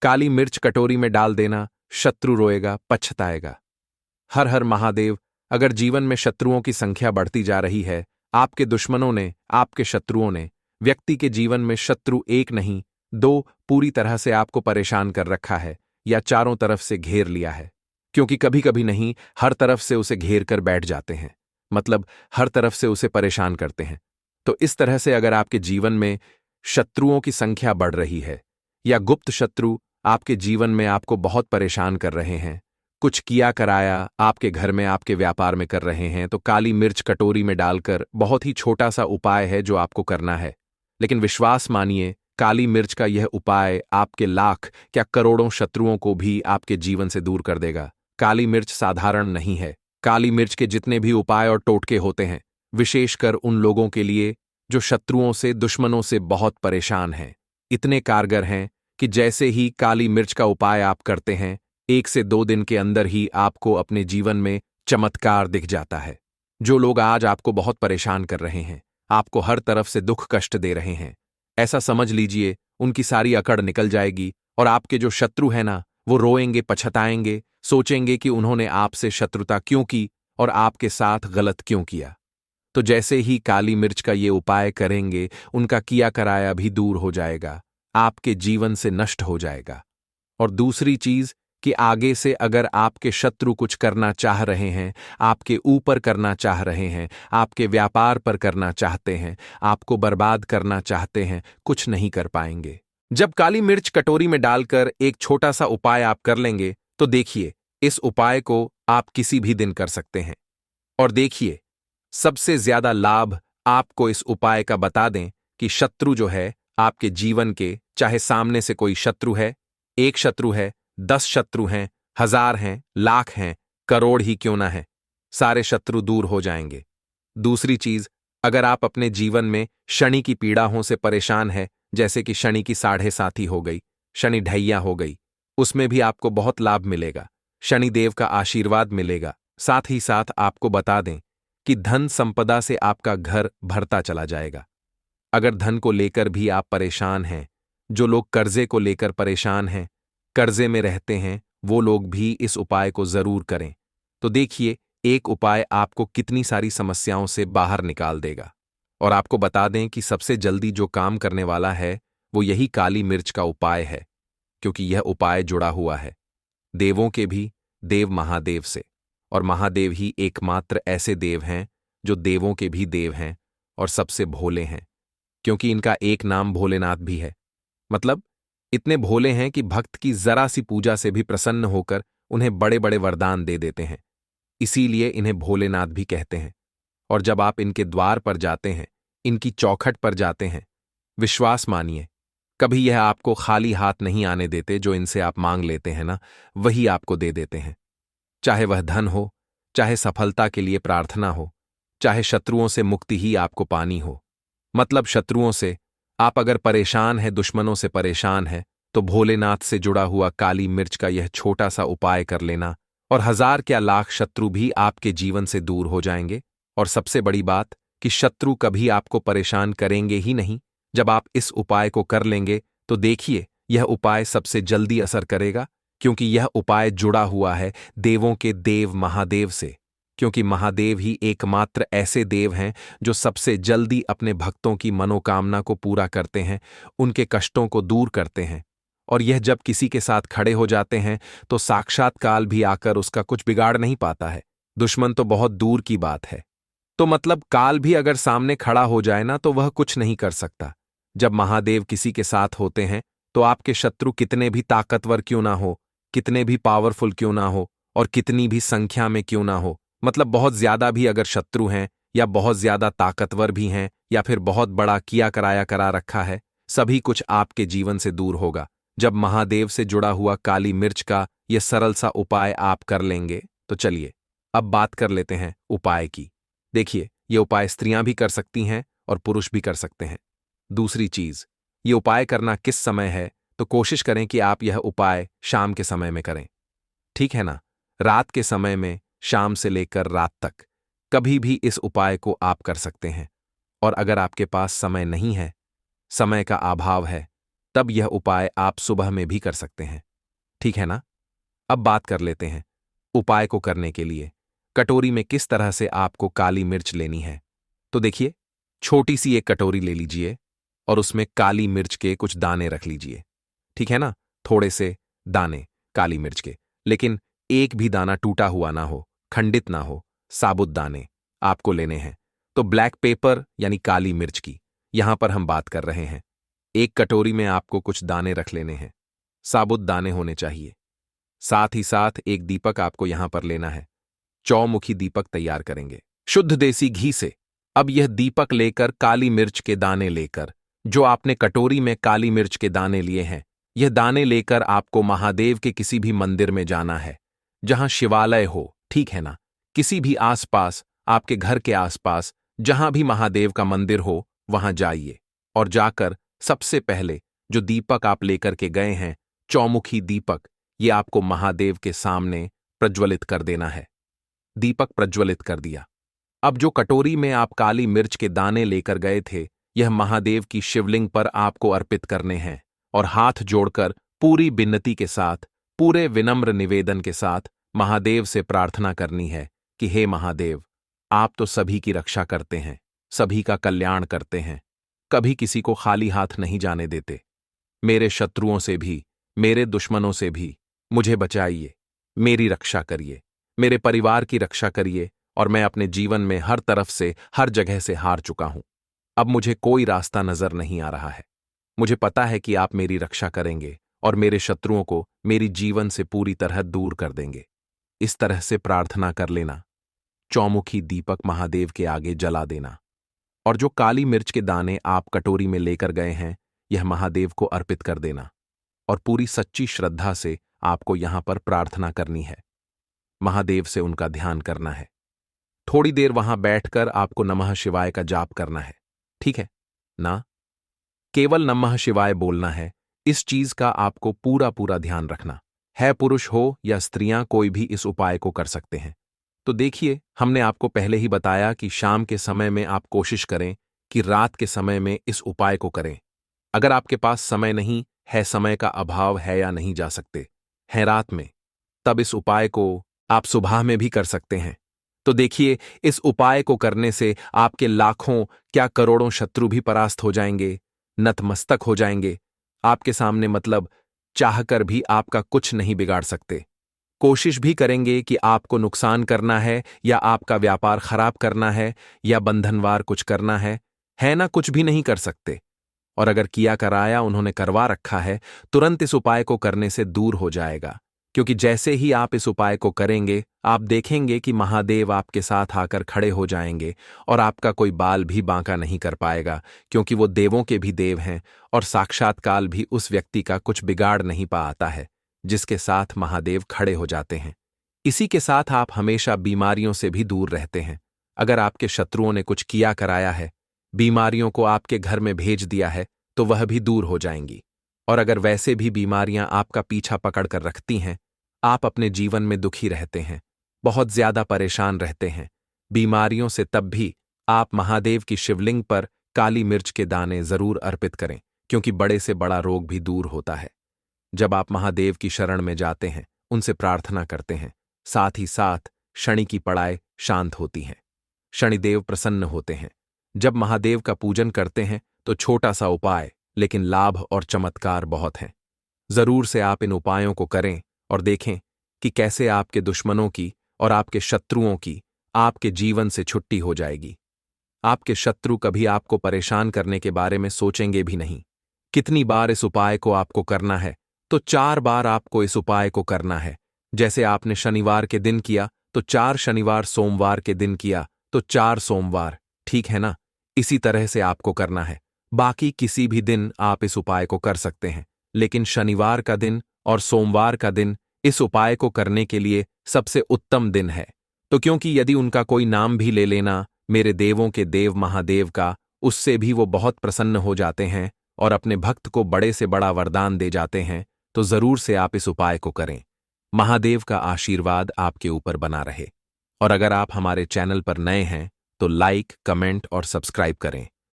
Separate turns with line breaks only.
काली मिर्च कटोरी में डाल देना, शत्रु रोएगा, पछताएगा। हर हर महादेव। अगर जीवन में शत्रुओं की संख्या बढ़ती जा रही है, आपके दुश्मनों ने, आपके शत्रुओं ने, व्यक्ति के जीवन में शत्रु एक नहीं, दो पूरी तरह से आपको परेशान कर रखा है या चारों तरफ से घेर लिया है। क्योंकि कभी कभी नहीं, हर तरफ से उसे घेर कर बैठ जाते हैं, मतलब हर तरफ से उसे परेशान करते हैं। तो इस तरह से अगर आपके जीवन में शत्रुओं की संख्या बढ़ रही है या गुप्त शत्रु आपके जीवन में आपको बहुत परेशान कर रहे हैं, कुछ किया कराया आपके घर में, आपके व्यापार में कर रहे हैं, तो काली मिर्च कटोरी में डालकर, बहुत ही छोटा सा उपाय है जो आपको करना है। लेकिन विश्वास मानिए, काली मिर्च का यह उपाय आपके लाख क्या करोड़ों शत्रुओं को भी आपके जीवन से दूर कर देगा। काली मिर्च साधारण नहीं है। काली मिर्च के जितने भी उपाय और टोटके होते हैं, विशेषकर उन लोगों के लिए जो शत्रुओं से, दुश्मनों से बहुत परेशान हैं, इतने कारगर हैं कि जैसे ही काली मिर्च का उपाय आप करते हैं, 1 से 2 दिन के अंदर ही आपको अपने जीवन में चमत्कार दिख जाता है। जो लोग आज आपको बहुत परेशान कर रहे हैं, आपको हर तरफ से दुख कष्ट दे रहे हैं, ऐसा समझ लीजिए उनकी सारी अकड़ निकल जाएगी और आपके जो शत्रु हैं ना, वो रोएंगे, पछताएंगे, सोचेंगे कि उन्होंने आपसे शत्रुता क्यों की और आपके साथ गलत क्यों किया। तो जैसे ही काली मिर्च का ये उपाय करेंगे, उनका किया कराया भी दूर हो जाएगा, आपके जीवन से नष्ट हो जाएगा। और दूसरी चीज कि आगे से अगर आपके शत्रु कुछ करना चाह रहे हैं, आपके ऊपर करना चाह रहे हैं, आपके व्यापार पर करना चाहते हैं, आपको बर्बाद करना चाहते हैं, कुछ नहीं कर पाएंगे। जब काली मिर्च कटोरी में डालकर एक छोटा सा उपाय आप कर लेंगे, तो देखिए, इस उपाय को आप किसी भी दिन कर सकते हैं। और देखिए, सबसे ज्यादा लाभ आपको इस उपाय का बता दें कि शत्रु जो है आपके जीवन के, चाहे सामने से कोई शत्रु है, 1 शत्रु है, 10 शत्रु हैं, 1000 हैं, लाख हैं, करोड़ ही क्यों ना है, सारे शत्रु दूर हो जाएंगे। दूसरी चीज, अगर आप अपने जीवन में शनि की पीड़ाओं से परेशान है, जैसे कि शनि की 7.5 हो गई, शनि ढैया हो गई, उसमें भी आपको बहुत लाभ मिलेगा, शनिदेव का आशीर्वाद मिलेगा। साथ ही साथ आपको बता दें कि धन संपदा से आपका घर भरता चला जाएगा। अगर धन को लेकर भी आप परेशान हैं, जो लोग कर्जे को लेकर परेशान हैं, कर्जे में रहते हैं, वो लोग भी इस उपाय को जरूर करें। तो देखिए, एक उपाय आपको कितनी सारी समस्याओं से बाहर निकाल देगा। और आपको बता दें कि सबसे जल्दी जो काम करने वाला है, वो यही काली मिर्च का उपाय है, क्योंकि यह उपाय जुड़ा हुआ है देवों के भी, देव महादेव से। और महादेव ही एकमात्र ऐसे देव हैं जो देवों के भी देव हैं और सबसे भोले हैं, क्योंकि इनका एक नाम भोलेनाथ भी है। मतलब इतने भोले हैं कि भक्त की जरा सी पूजा से भी प्रसन्न होकर उन्हें बड़े बड़े वरदान दे देते हैं। इसीलिए इन्हें भोलेनाथ भी कहते हैं। और जब आप इनके द्वार पर जाते हैं, इनकी चौखट पर जाते हैं, विश्वास मानिए, कभी यह आपको खाली हाथ नहीं आने देते। जो इनसे आप मांग लेते हैं ना, वही आपको दे देते हैं। चाहे वह धन हो, चाहे सफलता के लिए प्रार्थना हो, चाहे शत्रुओं से मुक्ति ही आपको पानी हो। मतलब शत्रुओं से आप अगर परेशान हैं, दुश्मनों से परेशान हैं, तो भोलेनाथ से जुड़ा हुआ काली मिर्च का यह छोटा सा उपाय कर लेना और 1000 क्या लाख शत्रु भी आपके जीवन से दूर हो जाएंगे। और सबसे बड़ी बात कि शत्रु कभी आपको परेशान करेंगे ही नहीं। जब आप इस उपाय को कर लेंगे, तो देखिए, यह उपाय सबसे जल्दी असर करेगा, क्योंकि यह उपाय जुड़ा हुआ है देवों के देव महादेव से। क्योंकि महादेव ही एकमात्र ऐसे देव हैं जो सबसे जल्दी अपने भक्तों की मनोकामना को पूरा करते हैं, उनके कष्टों को दूर करते हैं। और यह जब किसी के साथ खड़े हो जाते हैं, तो साक्षात काल भी आकर उसका कुछ बिगाड़ नहीं पाता है। दुश्मन तो बहुत दूर की बात है। तो मतलब काल भी अगर सामने खड़ा हो जाए ना, तो वह कुछ नहीं कर सकता। जब महादेव किसी के साथ होते हैं, तो आपके शत्रु कितने भी ताकतवर क्यों ना हो, कितने भी पावरफुल क्यों ना हो, और कितनी भी संख्या में क्यों ना हो, मतलब बहुत ज्यादा भी अगर शत्रु हैं, या बहुत ज्यादा ताकतवर भी हैं, या फिर बहुत बड़ा किया कराया करा रखा है, सभी कुछ आपके जीवन से दूर होगा जब महादेव से जुड़ा हुआ काली मिर्च का यह सरल सा उपाय आप कर लेंगे। तो चलिए, अब बात कर लेते हैं उपाय की। देखिए, ये उपाय स्त्रियां भी कर सकती हैं और पुरुष भी कर सकते हैं। दूसरी चीज, ये उपाय करना किस समय है, तो कोशिश करें कि आप यह उपाय शाम के समय में करें। ठीक है ना? रात के समय में, शाम से लेकर रात तक कभी भी इस उपाय को आप कर सकते हैं। और अगर आपके पास समय नहीं है, समय का अभाव है, तब यह उपाय आप सुबह में भी कर सकते हैं। ठीक है ना? अब बात कर लेते हैं उपाय को करने के लिए कटोरी में किस तरह से आपको काली मिर्च लेनी है। तो देखिए, छोटी सी एक कटोरी ले लीजिए और उसमें काली मिर्च के कुछ दाने रख लीजिए। ठीक है ना? थोड़े से दाने काली मिर्च के, लेकिन एक भी दाना टूटा हुआ ना हो, खंडित ना हो, साबुत दाने आपको लेने हैं। तो ब्लैक पेपर यानी काली मिर्च की यहां पर हम बात कर रहे हैं। एक कटोरी में आपको कुछ दाने रख लेने हैं, साबुत दाने होने चाहिए। साथ ही साथ एक दीपक आपको यहां पर लेना है। चौमुखी दीपक तैयार करेंगे शुद्ध देसी घी से। अब यह दीपक लेकर काली मिर्च के दाने लेकर, जो आपने कटोरी में काली मिर्च के दाने लिए हैं, यह दाने लेकर आपको महादेव के किसी भी मंदिर में जाना है जहां शिवालय हो। ठीक है ना? किसी भी आसपास, आपके घर के आसपास जहां भी महादेव का मंदिर हो वहां जाइए और जाकर सबसे पहले जो दीपक आप लेकर के गए हैं, चौमुखी दीपक, ये आपको महादेव के सामने प्रज्वलित कर देना है। दीपक प्रज्वलित कर दिया। अब जो कटोरी में आप काली मिर्च के दाने लेकर गए थे, यह महादेव की शिवलिंग पर आपको अर्पित करने हैं और हाथ जोड़कर पूरी विन्नति के साथ, पूरे विनम्र निवेदन के साथ महादेव से प्रार्थना करनी है कि हे महादेव, आप तो सभी की रक्षा करते हैं, सभी का कल्याण करते हैं, कभी किसी को खाली हाथ नहीं जाने देते। मेरे शत्रुओं से भी, मेरे दुश्मनों से भी मुझे बचाइए, मेरी रक्षा करिए, मेरे परिवार की रक्षा करिए, और मैं अपने जीवन में हर तरफ से, हर जगह से हार चुका हूं। अब मुझे कोई रास्ता नजर नहीं आ रहा है। मुझे पता है कि आप मेरी रक्षा करेंगे और मेरे शत्रुओं को मेरी जीवन से पूरी तरह दूर कर देंगे। इस तरह से प्रार्थना कर लेना। चौमुखी दीपक महादेव के आगे जला देना और जो काली मिर्च के दाने आप कटोरी में लेकर गए हैं, यह महादेव को अर्पित कर देना और पूरी सच्ची श्रद्धा से आपको यहां पर प्रार्थना करनी है। महादेव से उनका ध्यान करना है। थोड़ी देर वहां बैठकर आपको नमः शिवाय का जाप करना है। ठीक है ना? केवल नमः शिवाय बोलना है। इस चीज का आपको पूरा पूरा ध्यान रखना है। पुरुष हो या स्त्रियां, कोई भी इस उपाय को कर सकते हैं। तो देखिए, हमने आपको पहले ही बताया कि शाम के समय में आप कोशिश करें कि रात के समय में इस उपाय को करें। अगर आपके पास समय नहीं है, समय का अभाव है या नहीं जा सकते हैं रात में, तब इस उपाय को आप सुबह में भी कर सकते हैं। तो देखिए, इस उपाय को करने से आपके लाखों क्या करोड़ों शत्रु भी परास्त हो जाएंगे, नतमस्तक हो जाएंगे। आपके सामने, मतलब चाहकर भी आपका कुछ नहीं बिगाड़ सकते। कोशिश भी करेंगे कि आपको नुकसान करना है या आपका व्यापार खराब करना है या बंधनवार कुछ करना है ना, कुछ भी नहीं कर सकते। और अगर किया कराया उन्होंने करवा रखा है, तुरंत इस उपाय को करने से दूर हो जाएगा। क्योंकि जैसे ही आप इस उपाय को करेंगे, आप देखेंगे कि महादेव आपके साथ आकर खड़े हो जाएंगे और आपका कोई बाल भी बांका नहीं कर पाएगा, क्योंकि वो देवों के भी देव हैं और साक्षात काल भी उस व्यक्ति का कुछ बिगाड़ नहीं पाता है जिसके साथ महादेव खड़े हो जाते हैं। इसी के साथ आप हमेशा बीमारियों से भी दूर रहते हैं। अगर आपके शत्रुओं ने कुछ किया कराया है, बीमारियों को आपके घर में भेज दिया है, तो वह भी दूर हो जाएंगी। और अगर वैसे भी बीमारियां आपका पीछा पकड़ कर रखती हैं, आप अपने जीवन में दुखी रहते हैं, बहुत ज्यादा परेशान रहते हैं बीमारियों से, तब भी आप महादेव की शिवलिंग पर काली मिर्च के दाने जरूर अर्पित करें, क्योंकि बड़े से बड़ा रोग भी दूर होता है। जब आप महादेव की शरण में जाते हैं, उनसे प्रार्थना करते हैं, साथ ही साथ शनि की पड़ाई शांत होती हैं, शनिदेव प्रसन्न होते हैं। जब महादेव का पूजन करते हैं तो छोटा सा उपाय, लेकिन लाभ और चमत्कार बहुत हैं। जरूर से आप इन उपायों को करें और देखें कि कैसे आपके दुश्मनों की और आपके शत्रुओं की आपके जीवन से छुट्टी हो जाएगी। आपके शत्रु कभी आपको परेशान करने के बारे में सोचेंगे भी नहीं। कितनी बार इस उपाय को आपको करना है? तो 4 बार आपको इस उपाय को करना है। जैसे आपने शनिवार के दिन किया तो 4 शनिवार, सोमवार के दिन किया तो 4 सोमवार। ठीक है ना? इसी तरह से आपको करना है। बाकी किसी भी दिन आप इस उपाय को कर सकते हैं, लेकिन शनिवार का दिन और सोमवार का दिन इस उपाय को करने के लिए सबसे उत्तम दिन है। तो क्योंकि यदि उनका कोई नाम भी ले लेना, मेरे देवों के देव महादेव का, उससे भी वो बहुत प्रसन्न हो जाते हैं और अपने भक्त को बड़े से बड़ा वरदान दे जाते हैं। तो जरूर से आप इस उपाय को करें। महादेव का आशीर्वाद आपके ऊपर बना रहे। और अगर आप हमारे चैनल पर नए हैं तो लाइक, कमेंट और सब्सक्राइब करें।